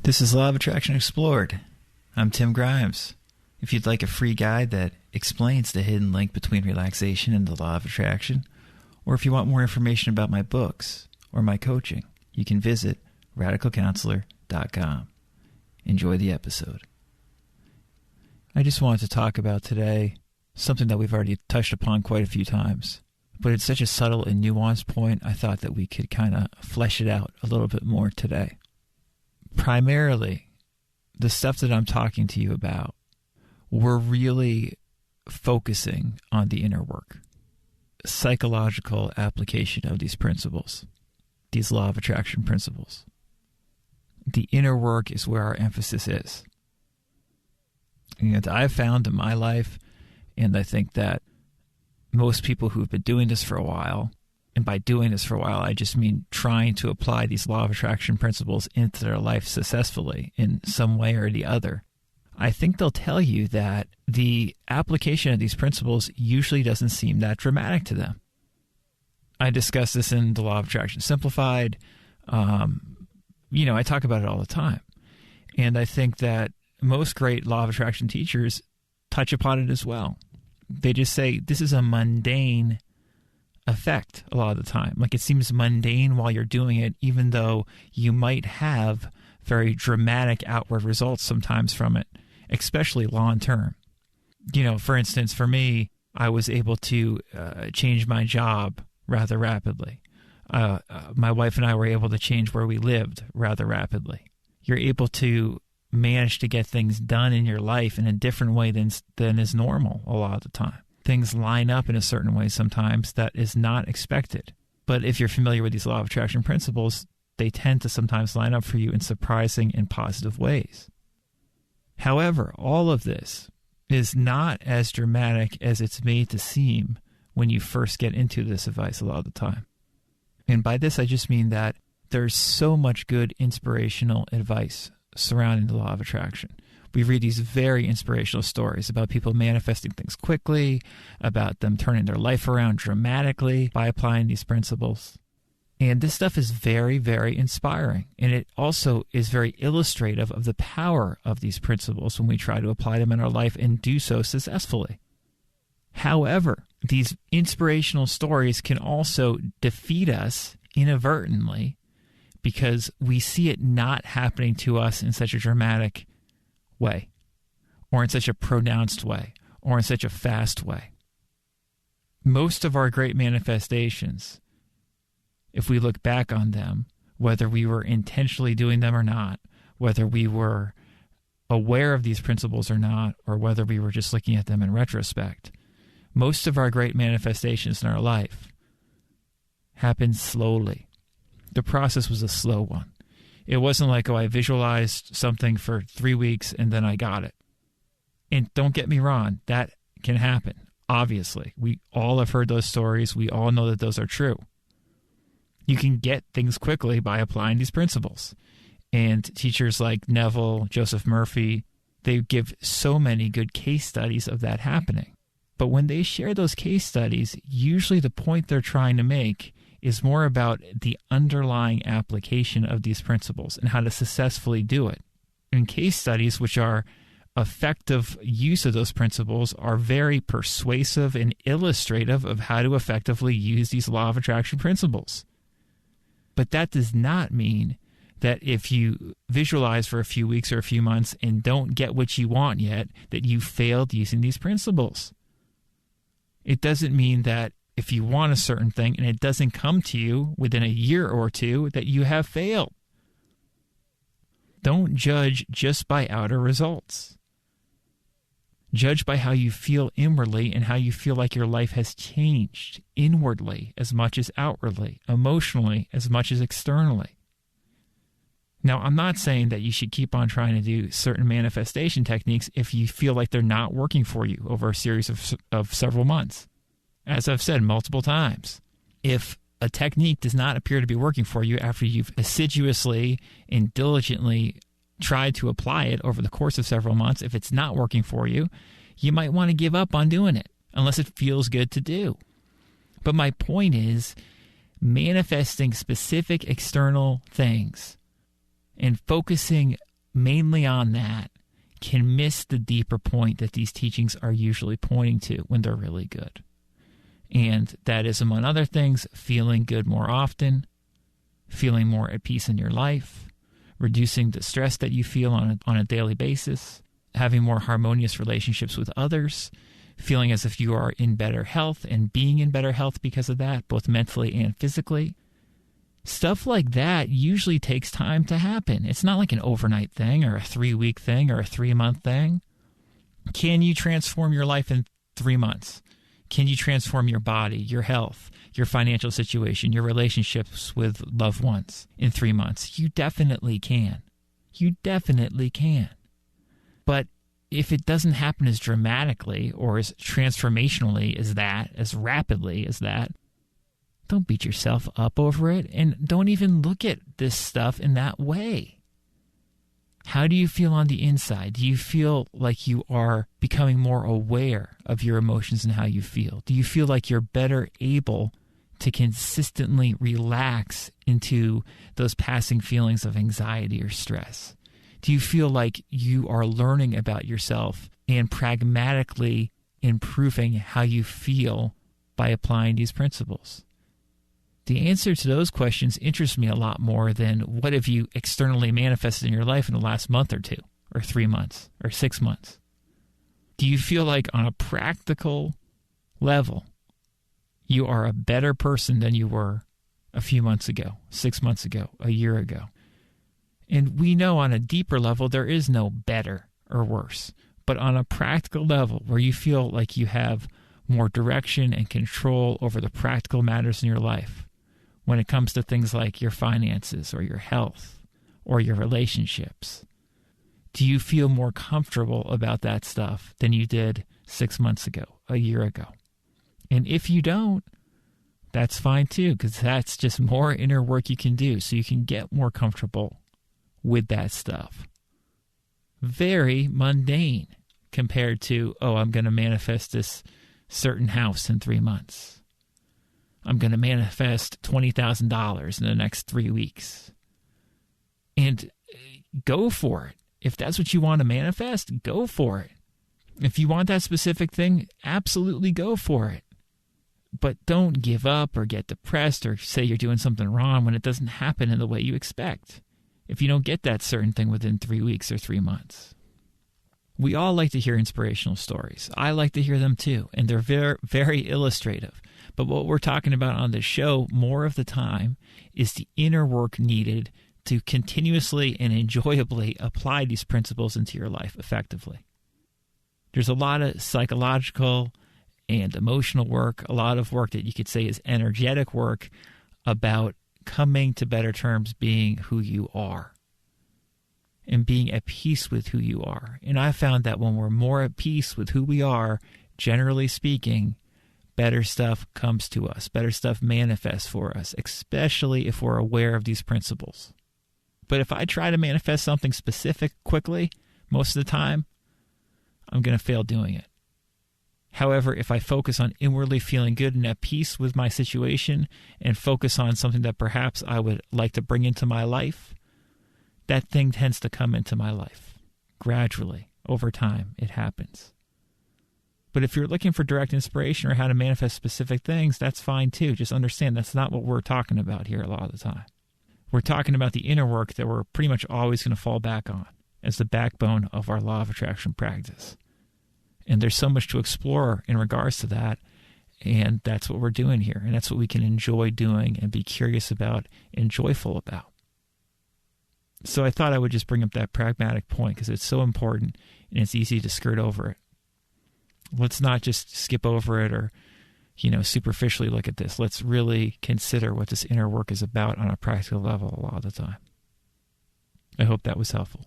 This is Law of Attraction Explored. I'm Tim Grimes. If you'd like a free guide that explains the hidden link between relaxation and the Law of Attraction, or if you want more information about my books or my coaching, you can visit RadicalCounselor.com. Enjoy the episode. I just wanted to talk about today something that we've already touched upon quite a few times, but it's such a subtle and nuanced point, I thought that we could kind of flesh it out a little bit more today. Primarily, the stuff that I'm talking to you about, we're really focusing on the inner work, psychological application of these principles, these law of attraction principles. The inner work is where our emphasis is. And I've found in my life, and I think that most people who've been doing this for a while, and by doing this for a while, I just mean trying to apply these law of attraction principles into their life successfully in some way or the other. I think they'll tell you that the application of these principles usually doesn't seem that dramatic to them. I discuss this in the Law of Attraction Simplified. I talk about it all the time. And I think that most great law of attraction teachers touch upon it as well. They just say this is a mundane effect a lot of the time. Like, it seems mundane while you're doing it, even though you might have very dramatic outward results sometimes from it, especially long term. For instance, for me, I was able to change my job rather rapidly. My wife and I were able to change where we lived rather rapidly. You're able to manage to get things done in your life in a different way than is normal a lot of the time. Things line up in a certain way sometimes that is not expected. But if you're familiar with these law of attraction principles, they tend to sometimes line up for you in surprising and positive ways. However, all of this is not as dramatic as it's made to seem when you first get into this advice a lot of the time. And by this, I just mean that there's so much good inspirational advice surrounding the law of attraction. We read these very inspirational stories about people manifesting things quickly, about them turning their life around dramatically by applying these principles. And this stuff is very, very inspiring. And it also is very illustrative of the power of these principles when we try to apply them in our life and do so successfully. However, these inspirational stories can also defeat us inadvertently because we see it not happening to us in such a dramatic way, or in such a pronounced way, or in such a fast way. Most of our great manifestations, if we look back on them, whether we were intentionally doing them or not, whether we were aware of these principles or not, or whether we were just looking at them in retrospect, most of our great manifestations in our life happened slowly. The process was a slow one. It wasn't like, I visualized something for 3 weeks and then I got it. And don't get me wrong, that can happen. Obviously, we all have heard those stories. We all know that those are true. You can get things quickly by applying these principles. And teachers like Neville, Joseph Murphy, they give so many good case studies of that happening. But when they share those case studies, usually the point they're trying to make is more about the underlying application of these principles and how to successfully do it. And case studies, which are effective use of those principles, are very persuasive and illustrative of how to effectively use these law of attraction principles. But that does not mean that if you visualize for a few weeks or a few months and don't get what you want yet, that you failed using these principles. It doesn't mean that if you want a certain thing and it doesn't come to you within a year or two, that you have failed. Don't judge just by outer results. Judge by how you feel inwardly and how you feel like your life has changed inwardly as much as outwardly, emotionally as much as externally. Now, I'm not saying that you should keep on trying to do certain manifestation techniques if you feel like they're not working for you over a series of several months. As I've said multiple times, if a technique does not appear to be working for you after you've assiduously and diligently tried to apply it over the course of several months, if it's not working for you, you might want to give up on doing it unless it feels good to do. But my point is, manifesting specific external things and focusing mainly on that can miss the deeper point that these teachings are usually pointing to when they're really good. And that is, among other things, feeling good more often, feeling more at peace in your life, reducing the stress that you feel on a daily basis, having more harmonious relationships with others, feeling as if you are in better health and being in better health because of that, both mentally and physically. Stuff like that usually takes time to happen. It's not like an overnight thing or a 3-week thing or a 3-month thing. Can you transform your life in 3 months? Can you transform your body, your health, your financial situation, your relationships with loved ones in 3 months? You definitely can. You definitely can. But if it doesn't happen as dramatically or as transformationally as that, as rapidly as that, don't beat yourself up over it, and don't even look at this stuff in that way. How do you feel on the inside? Do you feel like you are becoming more aware of your emotions and how you feel? Do you feel like you're better able to consistently relax into those passing feelings of anxiety or stress? Do you feel like you are learning about yourself and pragmatically improving how you feel by applying these principles? The answer to those questions interests me a lot more than what have you externally manifested in your life in the last month or 2 or 3 months or 6 months. Do you feel like on a practical level you are a better person than you were a few months ago, 6 months ago, a year ago? And we know on a deeper level there is no better or worse. But on a practical level where you feel like you have more direction and control over the practical matters in your life, when it comes to things like your finances or your health or your relationships, do you feel more comfortable about that stuff than you did 6 months ago, a year ago? And if you don't, that's fine too, because that's just more inner work you can do so you can get more comfortable with that stuff. Very mundane compared to, oh, I'm going to manifest this certain house in 3 months. I'm going to manifest $20,000 in the next 3 weeks. And go for it. If that's what you want to manifest, go for it. If you want that specific thing, absolutely go for it. But don't give up or get depressed or say you're doing something wrong when it doesn't happen in the way you expect. If you don't get that certain thing within 3 weeks or 3 months. We all like to hear inspirational stories. I like to hear them too, and they're very, very illustrative. But what we're talking about on this show more of the time is the inner work needed to continuously and enjoyably apply these principles into your life effectively. There's a lot of psychological and emotional work, a lot of work that you could say is energetic work about coming to better terms being who you are and being at peace with who you are. And I found that when we're more at peace with who we are, generally speaking, better stuff comes to us, better stuff manifests for us, especially if we're aware of these principles. But if I try to manifest something specific quickly, most of the time, I'm going to fail doing it. However, if I focus on inwardly feeling good and at peace with my situation and focus on something that perhaps I would like to bring into my life, that thing tends to come into my life. Gradually, over time, it happens. But if you're looking for direct inspiration or how to manifest specific things, that's fine too. Just understand that's not what we're talking about here a lot of the time. We're talking about the inner work that we're pretty much always going to fall back on as the backbone of our law of attraction practice. And there's so much to explore in regards to that, and that's what we're doing here. And that's what we can enjoy doing and be curious about and joyful about. So I thought I would just bring up that pragmatic point because it's so important and it's easy to skirt over it. Let's not just skip over it or, superficially look at this. Let's really consider what this inner work is about on a practical level a lot of the time. I hope that was helpful.